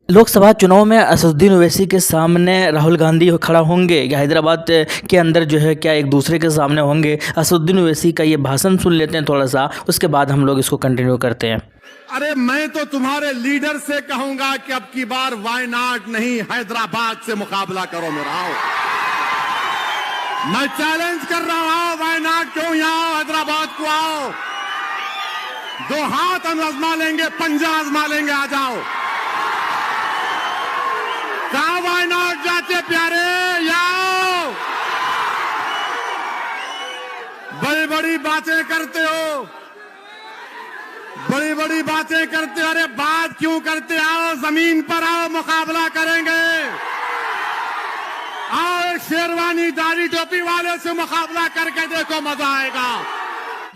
लोकसभा चुनाव में असदुद्दीन ओवैसी के सामने राहुल गांधी खड़ा होंगे या हैदराबाद के अंदर जो है क्या एक दूसरे के सामने होंगे। असदुद्दीन ओवैसी का ये भाषण सुन लेते हैं थोड़ा सा, उसके बाद हम लोग इसको कंटिन्यू करते हैं। अरे मैं तो तुम्हारे लीडर से कहूंगा कि अब की बार वायनाड नहीं हैदराबाद से मुकाबला करो मेरा। मैं चैलेंज कर रहा हूं, वायनाड क्यों यहाँ हैदराबाद को आओ, दो हाथ हम आजमा लेंगे, पंजा आजमा लेंगे, आ जाओ। कहां वायनाड जाते प्यारे, आओ। बड़ी बड़ी बातें करते हो, बड़ी बड़ी बातें करते हो, अरे बात क्यों करते, आओ जमीन पर आओ, मुकाबला करेंगे। आओ शेरवानी दाढ़ी टोपी वाले से मुकाबला करके देखो, मजा आएगा।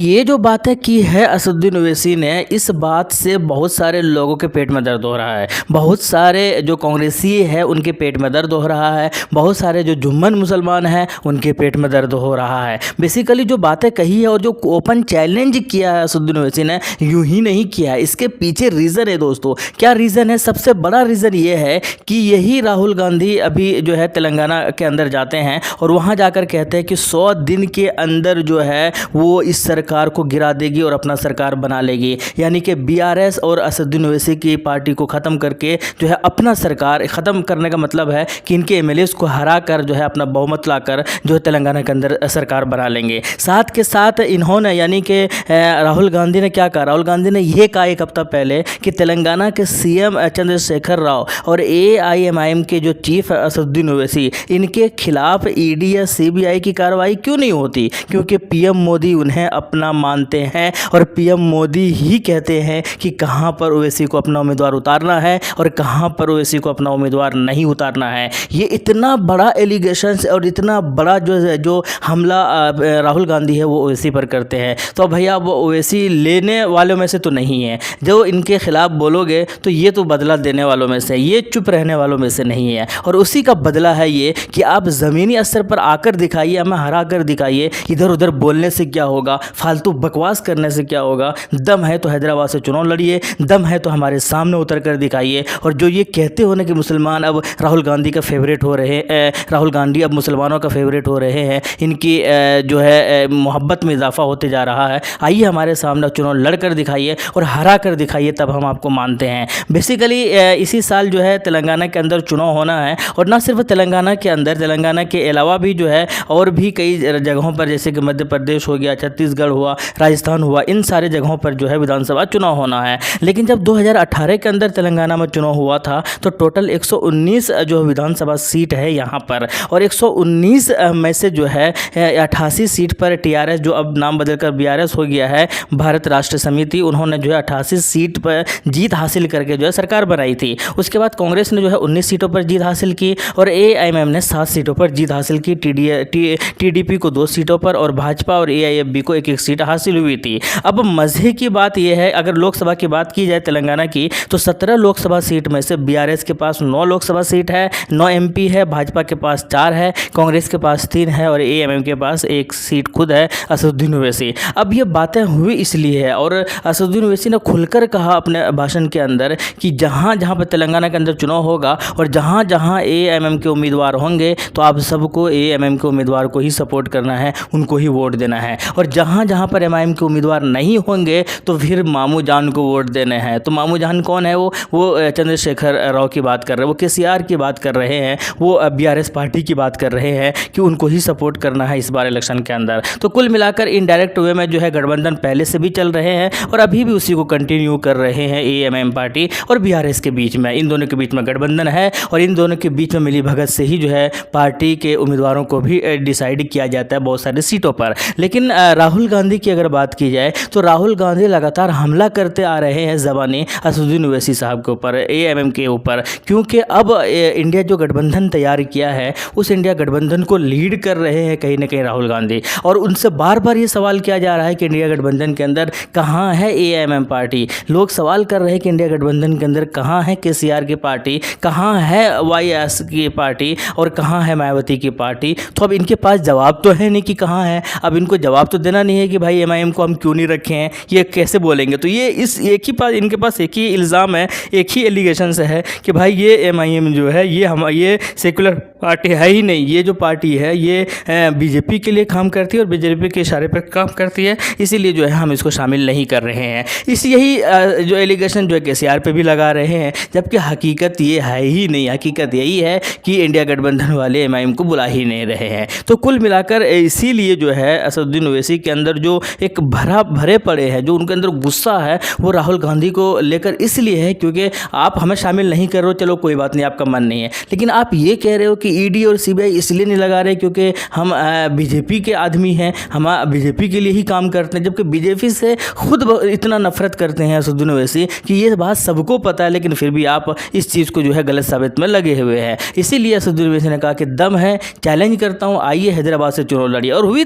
ये जो बातें की है असदुद्दीन ओवैसी ने, इस बात से बहुत सारे लोगों के पेट में दर्द हो रहा है। बहुत सारे जो कांग्रेसी है उनके पेट में दर्द हो रहा है, बहुत सारे जो जुम्मन मुसलमान हैं उनके पेट में दर्द हो रहा है। बेसिकली जो बातें कही है और जो ओपन चैलेंज किया है असदुद्दीन ओवैसी ने, यूं ही नहीं किया है, इसके पीछे रीज़न है दोस्तों। क्या रीज़न है? सबसे बड़ा रीज़न ये है कि यही राहुल गांधी अभी जो है तेलंगाना के अंदर जाते हैं और वहाँ जाकर कहते हैं कि 100 दिन के अंदर जो है वो इस सरकार को गिरा देगी और अपना सरकार बना लेगी। यानी कि बीआरएस और असदुद्दीन ओवैसी की पार्टी को ख़त्म करके जो है अपना सरकार ख़त्म करने का मतलब है कि इनके एमएलएस को हरा कर जो है अपना बहुमत लाकर जो है तेलंगाना के अंदर सरकार बना लेंगे। साथ के साथ इन्होंने यानी कि राहुल गांधी ने क्या कहा, राहुल गांधी ने यह कहा एक हफ्ता पहले कि तेलंगाना के सीएम चंद्रशेखर राव और एआईएमआईएम के जो चीफ असदुद्दीन ओवैसी, इनके खिलाफ ईडी या सीबीआई की कार्रवाई क्यों नहीं होती, क्योंकि पीएम मोदी उन्हें अपना मानते हैं और पीएम मोदी ही कहते हैं कि कहां पर ओवैसी को अपना उम्मीदवार उतारना है और कहां पर ओवैसी को अपना उम्मीदवार नहीं उतारना है। ये इतना बड़ा एलिगेशन और इतना बड़ा जो हमला राहुल गांधी है वो ओवैसी पर करते हैं। तो भैया वो ओवैसी लेने वालों में से तो नहीं है, जो इनके खिलाफ बोलोगे तो ये तो बदला देने वालों में से, ये चुप रहने वालों में से नहीं है। और उसी का बदला है ये कि आप ज़मीनी स्तर पर आकर दिखाइए, हमें हरा कर दिखाइए। इधर उधर बोलने से क्या होगा, फालतू बकवास करने से क्या होगा। दम है तो हैदराबाद से चुनाव लड़िए, दम है तो हमारे सामने उतर कर दिखाइए। और जो ये कहते हो ना कि मुसलमान अब राहुल गांधी का फेवरेट हो रहे हैं, राहुल गांधी अब मुसलमानों का फेवरेट हो रहे हैं, इनकी जो है मोहब्बत में इजाफा होते जा रहा है, आइए हमारे सामने चुनाव लड़ कर दिखाइए और हरा कर दिखाइए, तब हम आपको मानते हैं। बेसिकली इसी साल जो है तेलंगाना के अंदर चुनाव होना है, और ना सिर्फ तेलंगाना के अंदर, तेलंगाना के अलावा भी जो है और भी कई जगहों पर, जैसे कि मध्य प्रदेश हो गया, छत्तीसगढ़ हुआ, राजस्थान हुआ, इन सारे जगहों पर जो है विधानसभा चुनाव होना है। लेकिन जब 2018 के अंदर तेलंगाना में चुनाव हुआ था तो टोटल 119 जो विधानसभा सीट है यहाँ पर, और 119 में से जो है 88 सीट पर टीआरएस, जो अब नाम बदलकर बीआरएस हो गया है, भारत राष्ट्र समिति, उन्होंने जो है 88 सीट पर जीत हासिल करके जो है सरकार बनाई थी। उसके बाद कांग्रेस ने जो है 19 सीटों पर जीत हासिल की और एआईएमआईएम ने 7 सीटों पर जीत हासिल की, टीडीपी को 2 सीटों पर और भाजपा और एआईएफबी को 1-1 सीट हासिल हुई थी। अब मज़े की बात यह है, अगर लोकसभा की बात की जाए तेलंगाना की, तो 17 लोकसभा सीट में से बीआरएस के पास 9 लोकसभा सीट है, 9 एमपी है, भाजपा के पास 4 है, कांग्रेस के पास 3 है और एआईएमआईएम के पास 1 सीट खुद है असदुद्दीन ओवैसी। अब ये बातें हुई इसलिए है, और असदुद्दीन ओवैसी ने खुलकर कहा अपने भाषण के अंदर कि जहाँ जहाँ पर तेलंगाना के अंदर चुनाव होगा और जहाँ जहाँ एआईएमआईएम के उम्मीदवार होंगे तो आप सबको एआईएमआईएम के उम्मीदवार को ही सपोर्ट करना है, उनको ही वोट देना है। और जहाँ जहाँ पर एमआईएम के उम्मीदवार नहीं होंगे तो फिर मामू जान को वोट देने हैं। तो मामू जान कौन है? वो चंद्रशेखर राव की बात कर रहे हैं, वो केसीआर की बात कर रहे हैं, वो बीआरएस पार्टी की बात कर रहे हैं कि उनको ही सपोर्ट करना है इस बार इलेक्शन के अंदर। तो कुल मिलाकर इनडायरेक्ट वे में जो है गठबंधन पहले से भी चल रहे हैं और अभी भी उसी को कंटिन्यू कर रहे हैं एआईएमआईएम पार्टी और बीआरएस के बीच में। इन दोनों के बीच में गठबंधन है और इन दोनों के बीच में मिली भगत से ही जो है पार्टी के उम्मीदवारों को भी डिसाइड किया जाता है बहुत सारी सीटों पर। लेकिन राहुल गांधी की अगर बात की जाए तो राहुल गांधी लगातार हमला करते आ रहे हैं ज़बानी असदुद्दीन ओवैसी साहब के ऊपर, एआईएमआईएम के ऊपर, क्योंकि अब इंडिया जो गठबंधन तैयार किया है उस इंडिया गठबंधन को लीड कर रहे हैं कहीं ना कहीं राहुल गांधी। और उनसे बार बार ये सवाल किया जा रहा है कि इंडिया गठबंधन के अंदर कहाँ है एआईएमआईएम पार्टी। लोग सवाल कर रहे हैं कि इंडिया गठबंधन के अंदर कहाँ है केसीआर की पार्टी, कहाँ है वाईएस की पार्टी और कहाँ है मायावती की पार्टी। तो अब इनके पास जवाब तो है नहीं कि कहाँ है, अब इनको जवाब तो देना नहीं है कि भाई एमआईएम को हम क्यों नहीं रखे हैं, ये कैसे बोलेंगे। तो ये इस एक ही पास इनके पास एक ही इल्ज़ाम है, एक ही एलिगेशन से है कि भाई ये एमआईएम जो है ये सेकुलर पार्टी है ही नहीं, ये जो पार्टी है ये बीजेपी के लिए काम करती है और बीजेपी के इशारे पर काम करती है, इसीलिए जो है हम इसको शामिल नहीं कर रहे हैं। यही जो एलिगेशन जो है केसीआर पे भी लगा रहे हैं, जबकि हकीकत ये है ही नहीं। हकीकत यही है कि इंडिया गठबंधन वाले एमआईएम को बुला ही नहीं रहे हैं। तो कुल मिलाकर इसीलिए जो है असदुद्दीन ओवैसी के अंदर जो एक भरे पड़े हैं, जो उनके अंदर गुस्सा है वो राहुल गांधी को लेकर इसलिए है क्योंकि आप हमें शामिल नहीं कर रहे हो, चलो कोई बात नहीं, आपका मन नहीं है, लेकिन आप ये कह रहे हो कि ईडी और सीबीआई इसलिए नहीं लगा रहे क्योंकि हम बीजेपी के आदमी हैं, हम बीजेपी के लिए ही काम करते हैं, जबकि बीजेपी से खुद इतना नफरत करते हैं असदुद्दीन ओवैसी कि ये बात सबको पता है, लेकिन फिर भी आप इस चीज़ को जो है गलत साबित में लगे हुए हैं। इसीलिए असदुद्दीन ओवैसी ने कहा कि दम है, चैलेंज करता हूँ, आइए हैदराबाद से चुनाव लड़िए। और हुई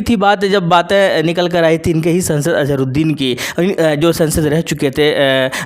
थी बात जब बातें निकल कर आई थी इनके ही सांसद अजहरुद्दीन की, जो सांसद रह चुके थे,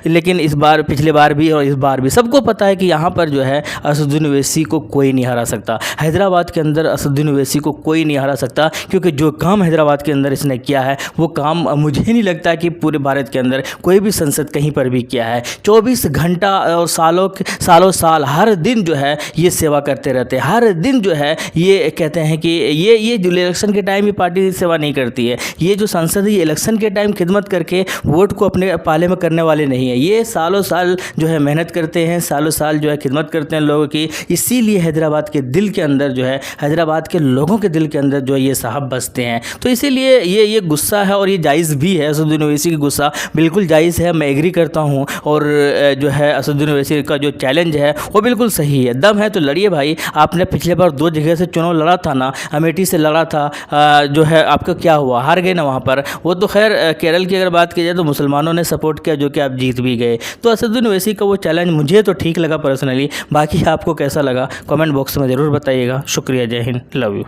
लेकिन इस बार, पिछले बार भी और इस बार भी सबको पता है कि यहाँ पर जो है असदुद्दीन ओवैसी को कोई नहीं हरा सकता। हैदराबाद के अंदर असदुद्दीन ओवैसी को कोई नहीं हरा सकता, क्योंकि जो काम हैदराबाद के अंदर इसने किया है वो काम मुझे नहीं लगता कि पूरे भारत के अंदर कोई भी संसद कहीं पर भी किया है। 24 घंटा और सालों साल हर दिन जो है ये सेवा करते रहते हैं। हर दिन जो है ये कहते हैं कि ये जो इलेक्शन के टाइम ये पार्टी सेवा नहीं करती है, ये जो संसद है ये इलेक्शन के टाइम खिदमत करके वोट को अपने पाले में करने वाले नहीं है। ये सालों साल जो है मेहनत करते हैं, सालों साल जो है खिदमत करते हैं लोगों की। इसीलिए हैदराबाद के दिल के अंदर जो है, हैदराबाद के लोगों के दिल के अंदर जो है ये साहब बसते हैं। तो इसीलिए ये गुस्सा है और ये जायज़ भी है। असदुद्दीन ओवैसी की गुस्सा बिल्कुल जायज़ है, मैं एग्री करता हूँ। और जो है असदुद्दीन ओवैसी का जो चैलेंज है वो बिल्कुल सही है। दम है तो लड़िए भाई। आपने पिछले बार 2 जगह से चुनाव लड़ा था ना, अमेठी से लड़ा था, जो है आपका क्या हुआ, हार गए ना वहाँ पर। वो तो खैर केरल की अगर बात की जाए तो मुसलमानों ने सपोर्ट किया, जो कि आप जीत भी गए। तो असदुद्दीन ओवैसी का वो चैलेंज मुझे तो ठीक लगा पर्सनली। बाकी आपको कैसा लगा कमेंट बॉक्स में ज़रूर बताइएगा। शुक्रिया, जय हिंद, लव यू।